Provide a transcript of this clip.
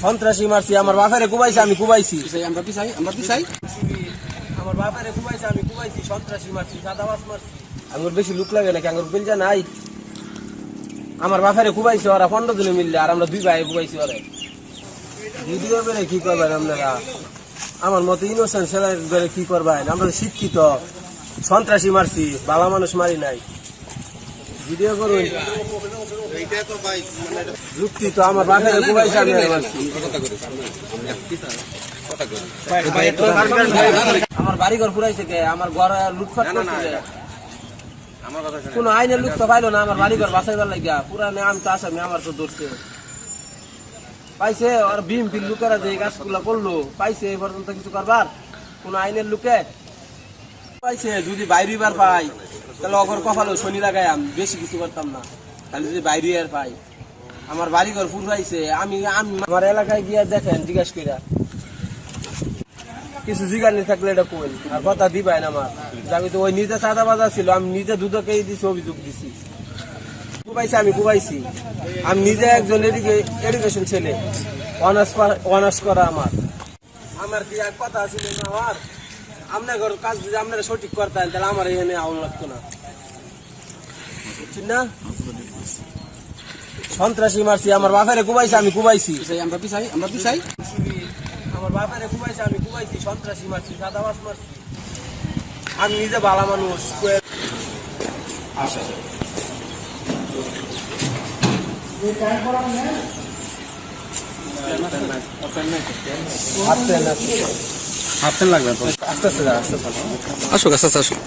সন্ত্রাসী মারছি, আমার বাপেরে কুবাইছে, আমি কুবাইছি। আমরা পিছাই আমার বাপেরে কুবাইছে, আমি কুবাইছি। সন্ত্রাসী মারছি, সাদাবাস মারছি। আঙ্গুর বেশি লুক লাগে নাকি? আঙ্গুর বিলজা নাই। আমার বাপেরে কুবাইছে ওরা 15 দিনে মিললে, আর আমরা 2 ভাই কুবাইছি ওরা। ভিডিও বেড়ে কি করবেন আপনারা? আমার মতো ইনোসেন্ট ছেলে কি করবেন? আমরা শিক্ষিত। সন্ত্রাসী মারছি, ভালো মানুষ মারি নাই। ভিডিও করুন। যুক্তি তো আমার বাপেরে কুবাইছে, আমি মারছি। আমার বাড়িঘর পুরাইছে কে? আমার ঘর লুটপাট করছে। কোন আইনের লোক তো পাইলো না আমার বাড়িঘর বাঁচাইবার লাগিয়া। পুরানে আমি তো আসামি, আমার তো ধরছে। পাইছে আর বিএমপির লোকেরা যে কাজগুলো করলো, পাইছে এই পর্যন্ত কিছু করবার? কোন আইনের লোকে পাইছে? যদি বাইরিবার পাই তাহলে অগর কপালেও শনি লাগাই, আমি বেশি কিছু করতাম না। তাহলে যদি বাইরে আর পাই, আমার বাড়িঘর পুরাইছে। আমি আমার এলাকায় গিয়া দেখেন, জিজ্ঞাসা কইরা কিছু জিজ্ঞাসা থাকলে এটা কোন আর কথা দিবাই না আমার। আমি তো ওই নিজে সাদা বাজার ছিল, আমি নিজে দুধকেই দিছি, অভিযোগ দিছি। কুবাইছি, আমি কুবাইছি। আমি নিজে একজন এডুকেশন ছেলে, অনার্স করা। আমার কি এক কথা ছিল না আমার? আপনার কাজ যদি আপনারা সঠিক করতেন তাহলে আমার এখানে আউন লাগতো না, বুঝছেন না? সন্ত্রাসী মারছি, আমার বাপেরে কুবাইছে, আমি কুবাইছি। আমরা পিছাই আমার বাপেরে কুবাইছে, আমি কুবাইছি। সন্ত্রাসী মারছি, সাদাবাস মারছি। আমি নিজে ভালো মানুষ। হাফ লাগবে তো। আস্তে আস্তে আসুক আস্তে আস্তে আসুক।